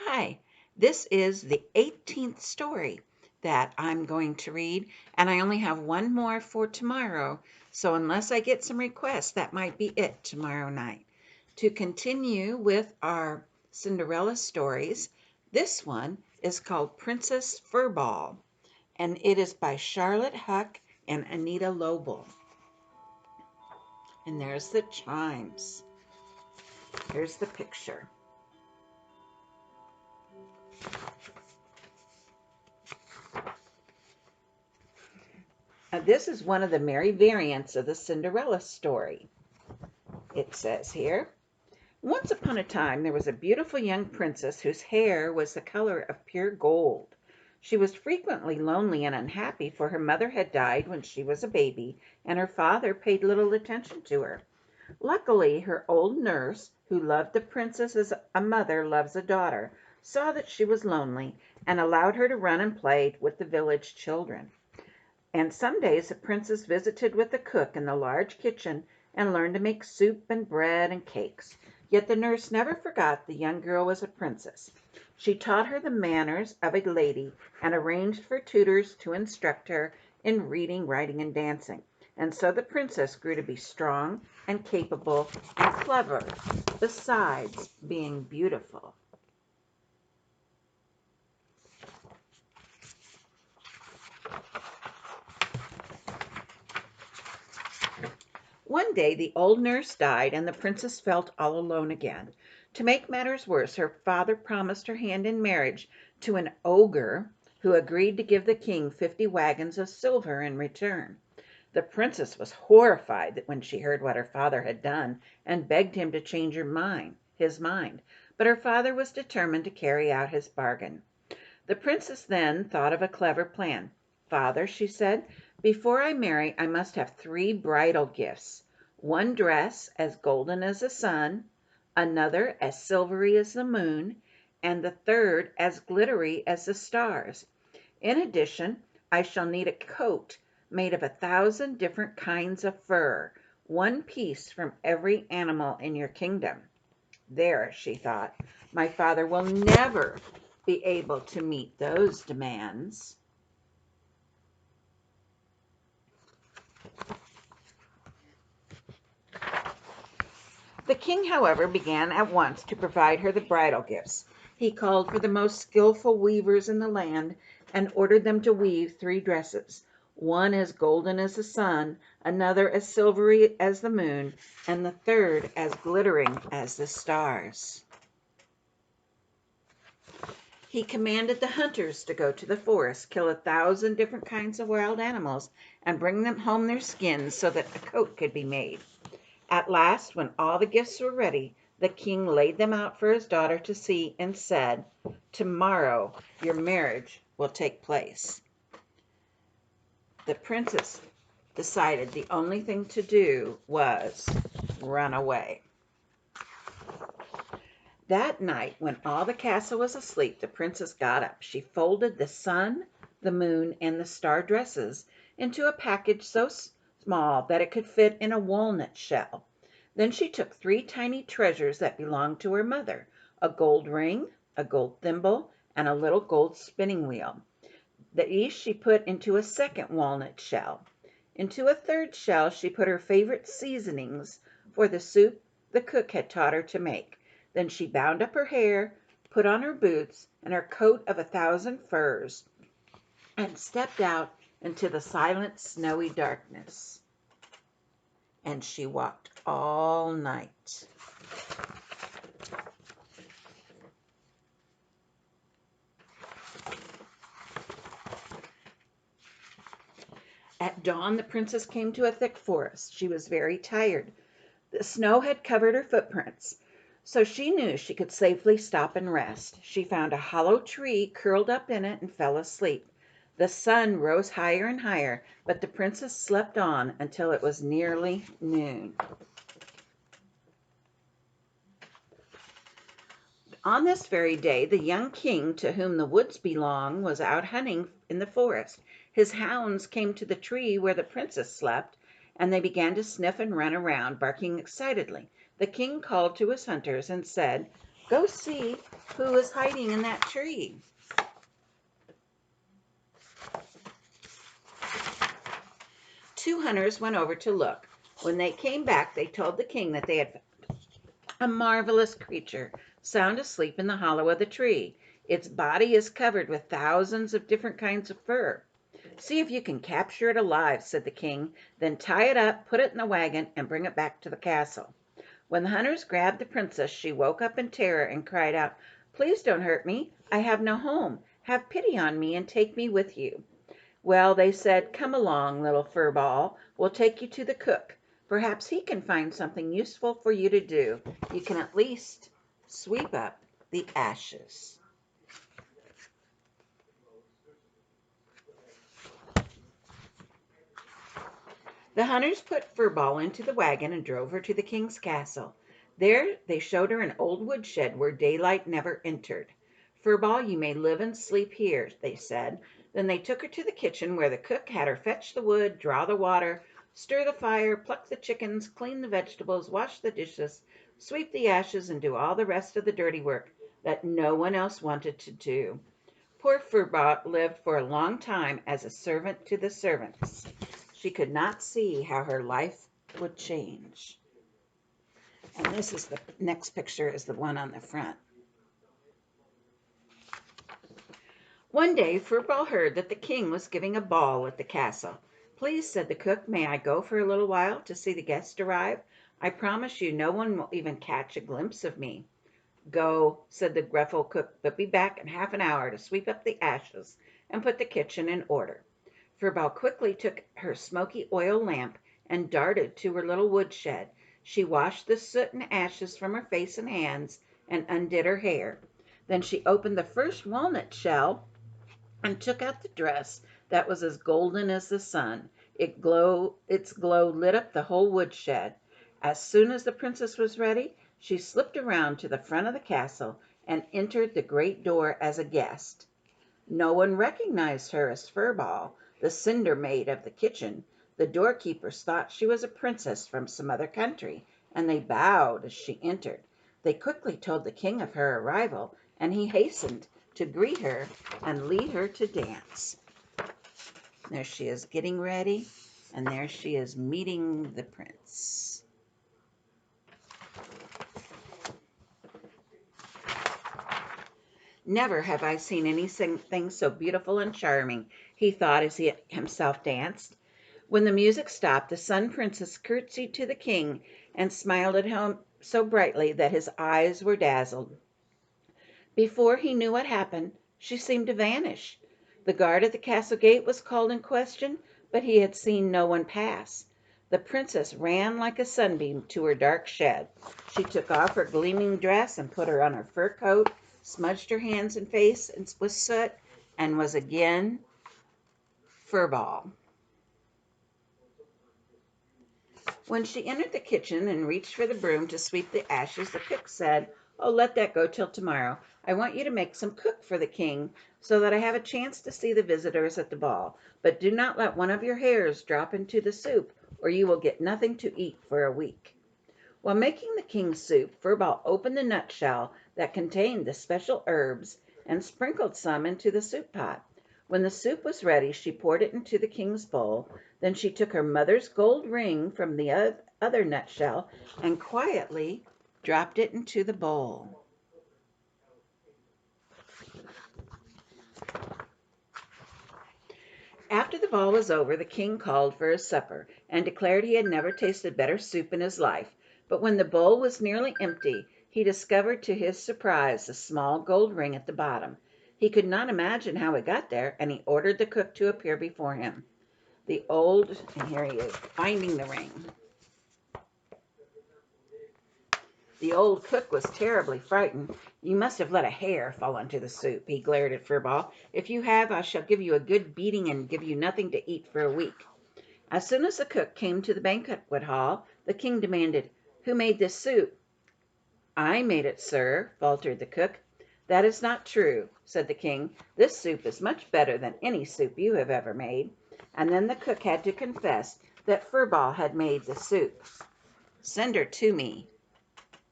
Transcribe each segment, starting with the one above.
Hi, this is the 18th story that I'm going to read, and I only have one more for tomorrow. So, unless I get some requests, that might be it tomorrow night. To continue with our Cinderella stories, this one is called Princess Furball, and it is by Charlotte Huck and Anita Lobel. And there's the chimes. Here's the picture. This is one of the merry variants of the Cinderella story. It says here, once upon a time there was a beautiful young princess whose hair was the color of pure gold. She was frequently lonely and unhappy, for her mother had died when she was a baby, and her father paid little attention to her. Luckily, her old nurse, who loved the princess as a mother loves a daughter, saw that she was lonely and allowed her to run and play with the village children. And some days the princess visited with the cook in the large kitchen and learned to make soup and bread and cakes. Yet the nurse never forgot the young girl was a princess. She taught her the manners of a lady and arranged for tutors to instruct her in reading, writing, and dancing. And so the princess grew to be strong and capable and clever, besides being beautiful. One day the old nurse died, and the princess felt all alone again. To make matters worse, her father promised her hand in marriage to an ogre who agreed to give the king 50 wagons of silver in return. The princess was horrified when she heard what her father had done, and begged him to change his mind. But her father was determined to carry out his bargain. The princess then thought of a clever plan. "Father," she said, "before I marry I must have 3 bridal gifts: one dress as golden as the sun, another as silvery as the moon, and the third as glittery as the stars. In addition, I shall need a coat made of 1,000 different kinds of fur, one piece from every animal in your kingdom." There, she thought, my father will never be able to meet those demands. The king, however, began at once to provide her the bridal gifts. He called for the most skillful weavers in the land and ordered them to weave 3 dresses, one as golden as the sun, another as silvery as the moon, and the third as glittering as the stars. He commanded the hunters to go to the forest, kill 1,000 different kinds of wild animals, and bring them home their skins so that a coat could be made. At last, when all the gifts were ready, the king laid them out for his daughter to see and said, "Tomorrow your marriage will take place." The princess decided the only thing to do was run away. That night, when all the castle was asleep, the princess got up. She folded the sun, the moon, and the star dresses into a package so small that it could fit in a walnut shell. Then she took 3 tiny treasures that belonged to her mother: a gold ring, a gold thimble, and a little gold spinning wheel. These she put into a second walnut shell. Into a third shell she put her favorite seasonings for the soup the cook had taught her to make. Then she bound up her hair, put on her boots and her coat of 1,000 furs, and stepped out into the silent, snowy darkness. And she walked all night. At dawn, the princess came to a thick forest. She was very tired. The snow had covered her footprints, so she knew she could safely stop and rest. She found a hollow tree, curled up in it, and fell asleep. The sun rose higher and higher, but the princess slept on until it was nearly noon. On this very day, the young king, to whom the woods belong, was out hunting in the forest. His hounds came to the tree where the princess slept, and they began to sniff and run around, barking excitedly. The king called to his hunters and said, Go see who is hiding in that tree. Two hunters went over to look. When they came back, they told the king that they had found a marvelous creature sound asleep in the hollow of the tree. Its body is covered with thousands of different kinds of fur. See if you can capture it alive, said the king. Then tie it up, put it in the wagon, and bring it back to the castle. When the hunters grabbed the princess, she woke up in terror and cried out, "Please don't hurt me. I have no home. Have pity on me and take me with you." Well, they said, "Come along, little Furball. We'll take you to the cook. Perhaps he can find something useful for you to do. You can at least sweep up the ashes." The hunters put Furball into the wagon and drove her to the king's castle. There they showed her an old woodshed where daylight never entered. "Furball, you may live and sleep here," they said. Then they took her to the kitchen where the cook had her fetch the wood, draw the water, stir the fire, pluck the chickens, clean the vegetables, wash the dishes, sweep the ashes, and do all the rest of the dirty work that no one else wanted to do. Poor Furball lived for a long time as a servant to the servants. She could not see how her life would change. And this is the next picture is the one on the front. One day, Furball heard that the king was giving a ball at the castle. "Please," said the cook, "may I go for a little while to see the guests arrive? I promise you no one will even catch a glimpse of me." "Go," said the gruff old cook, "but be back in half an hour to sweep up the ashes and put the kitchen in order." Furball quickly took her smoky oil lamp and darted to her little woodshed. She washed the soot and ashes from her face and hands and undid her hair. Then she opened the first walnut shell and took out the dress that was as golden as the sun. Its glow lit up the whole woodshed. As soon as the princess was ready, she slipped around to the front of the castle and entered the great door as a guest. No one recognized her as Furball, the cinder maid of the kitchen. The doorkeepers thought she was a princess from some other country, and they bowed as she entered. They quickly told the king of her arrival, and he hastened to greet her and lead her to dance. There she is getting ready, and there she is meeting the prince. "Never have I seen anything so beautiful and charming," he thought as he himself danced. When the music stopped, the Sun Princess curtsied to the king and smiled at him so brightly that his eyes were dazzled. Before he knew what happened, she seemed to vanish. The guard at the castle gate was called in question, but he had seen no one pass. The princess ran like a sunbeam to her dark shed. She took off her gleaming dress and put her on her fur coat, smudged her hands and face with soot, and was again Furball. When she entered the kitchen and reached for the broom to sweep the ashes, the cook said, "Oh, let that go till tomorrow. I want you to make some cook for the king so that I have a chance to see the visitors at the ball. But do not let one of your hairs drop into the soup, or you will get nothing to eat for a week." While making the king's soup, Furball opened the nutshell that contained the special herbs and sprinkled some into the soup pot. When the soup was ready, she poured it into the king's bowl. Then she took her mother's gold ring from the other nutshell and quietly dropped it into the bowl. After the ball was over, the king called for his supper and declared he had never tasted better soup in his life. But when the bowl was nearly empty, he discovered to his surprise a small gold ring at the bottom. He could not imagine how it got there, and he ordered the cook to appear before him. And here he is, finding the ring. The old cook was terribly frightened. "You must have let a hair fall into the soup," he glared at Furball. "If you have, I shall give you a good beating and give you nothing to eat for a week." As soon as the cook came to the banquet hall, the king demanded, "Who made this soup?" "I made it, sir," faltered the cook. "That is not true," said the king. "This soup is much better than any soup you have ever made." And then the cook had to confess that Furball had made the soup. "Send her to me,"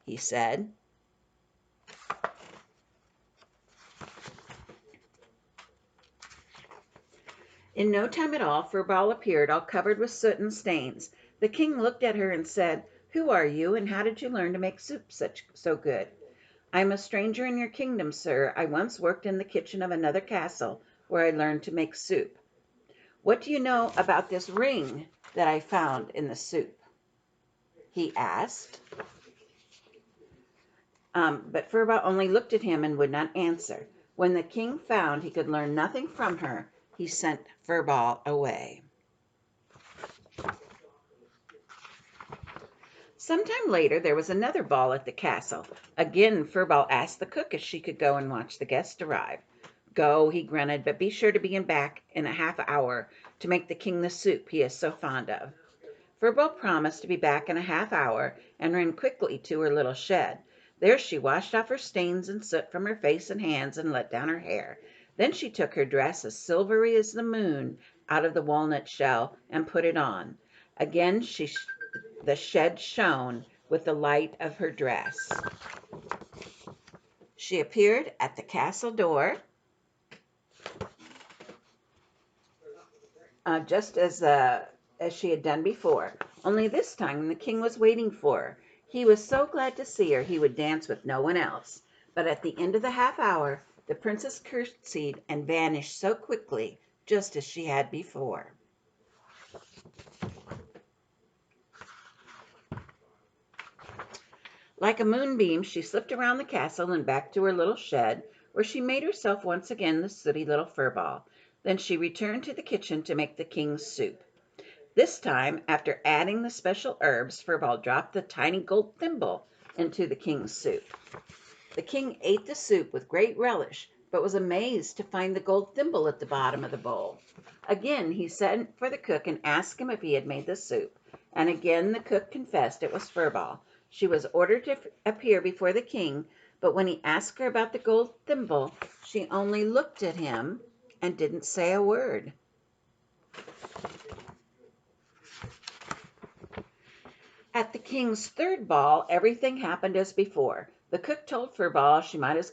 he said. In no time at all, Furball appeared, all covered with soot and stains. The king looked at her and said, "Who are you, and how did you learn to make soup so good?" "I am a stranger in your kingdom, sir. I once worked in the kitchen of another castle, where I learned to make soup." "What do you know about this ring that I found in the soup?" he asked. But Furball only looked at him and would not answer. When the king found he could learn nothing from her, he sent Furball away. Some time later there was another ball at the castle. Again Furball asked the cook if she could go and watch the guests arrive. "Go," he grunted, "but be sure to be back in a half hour to make the king the soup he is so fond of." Furball promised to be back in a half hour and ran quickly to her little shed. There she washed off her stains and soot from her face and hands and let down her hair. Then she took her dress as silvery as the moon out of the walnut shell and put it on. Again the shed shone with the light of her dress. She appeared at the castle door, just as she had done before. Only this time the king was waiting for her. He was so glad to see her he would dance with no one else. But at the end of the half hour, the princess curtsied and vanished so quickly, just as she had before. Like a moonbeam, she slipped around the castle and back to her little shed, where she made herself once again the sooty little Furball. Then she returned to the kitchen to make the king's soup. This time, after adding the special herbs, Furball dropped the tiny gold thimble into the king's soup. The king ate the soup with great relish, but was amazed to find the gold thimble at the bottom of the bowl. Again he sent for the cook and asked him if he had made the soup, and again the cook confessed it was Furball. She was ordered to appear before the king, but when he asked her about the gold thimble, she only looked at him and didn't say a word. At the king's third ball, everything happened as before. The cook told Furball she might as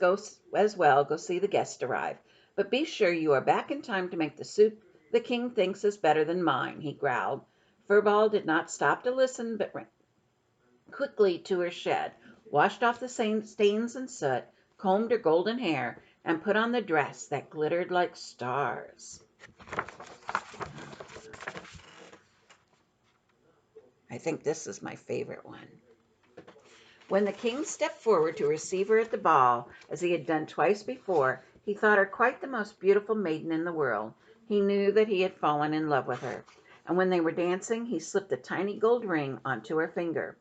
well go see the guests arrive. "But be sure you are back in time to make the soup the king thinks is better than mine," he growled. Furball did not stop to listen, but ran quickly to her shed, washed off the stains and soot, combed her golden hair, and put on the dress that glittered like stars. I think this is my favorite one. When the king stepped forward to receive her at the ball, as he had done twice before, he thought her quite the most beautiful maiden in the world. He knew that he had fallen in love with her, and when they were dancing, he slipped a tiny gold ring onto her finger.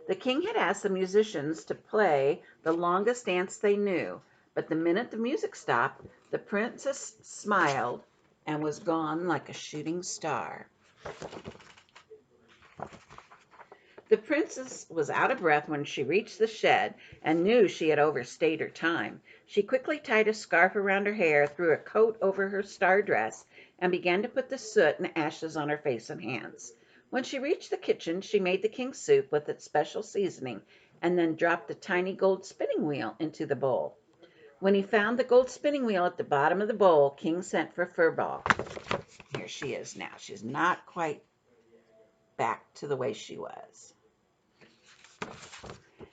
The king had asked the musicians to play the longest dance they knew, but the minute the music stopped, the princess smiled and was gone like a shooting star. The princess was out of breath when she reached the shed and knew she had overstayed her time. She quickly tied a scarf around her hair, threw a coat over her star dress, and began to put the soot and ashes on her face and hands. When she reached the kitchen, she made the king's soup with its special seasoning, and then dropped the tiny gold spinning wheel into the bowl. When he found the gold spinning wheel at the bottom of the bowl, King sent for Furball. Here she is now. She's not quite back to the way she was.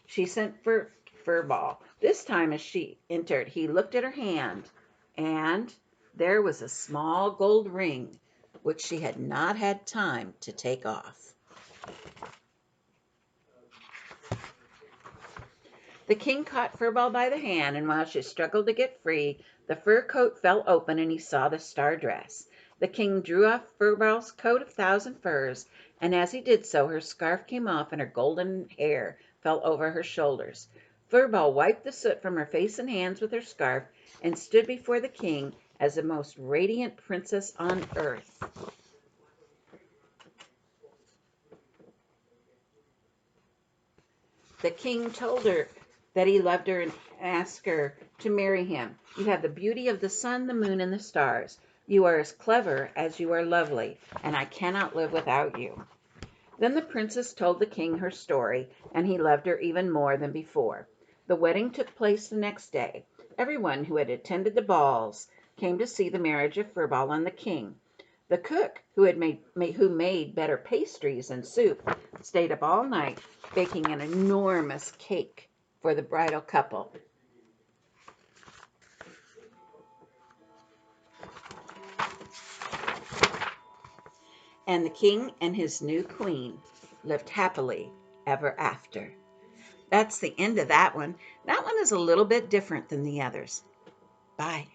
She sent for Furball. This time as she entered, he looked at her hand, and there was a small gold ring, which she had not had time to take off. The king caught Furball by the hand, and while she struggled to get free, the fur coat fell open and he saw the star dress. The king drew off Furball's coat of 1,000 furs, and as he did so, her scarf came off and her golden hair fell over her shoulders. Furball wiped the soot from her face and hands with her scarf and stood before the king as the most radiant princess on earth. The king told her that he loved her and asked her to marry him. "You have the beauty of the sun, the moon, and the stars. You are as clever as you are lovely, and I cannot live without you." Then the princess told the king her story, and he loved her even more than before. The wedding took place the next day. Everyone who had attended the balls came to see the marriage of Furball and the king. The cook, who made better pastries and soup, stayed up all night baking an enormous cake for the bridal couple. And the king and his new queen lived happily ever after. That's the end of that one. That one is a little bit different than the others. Bye.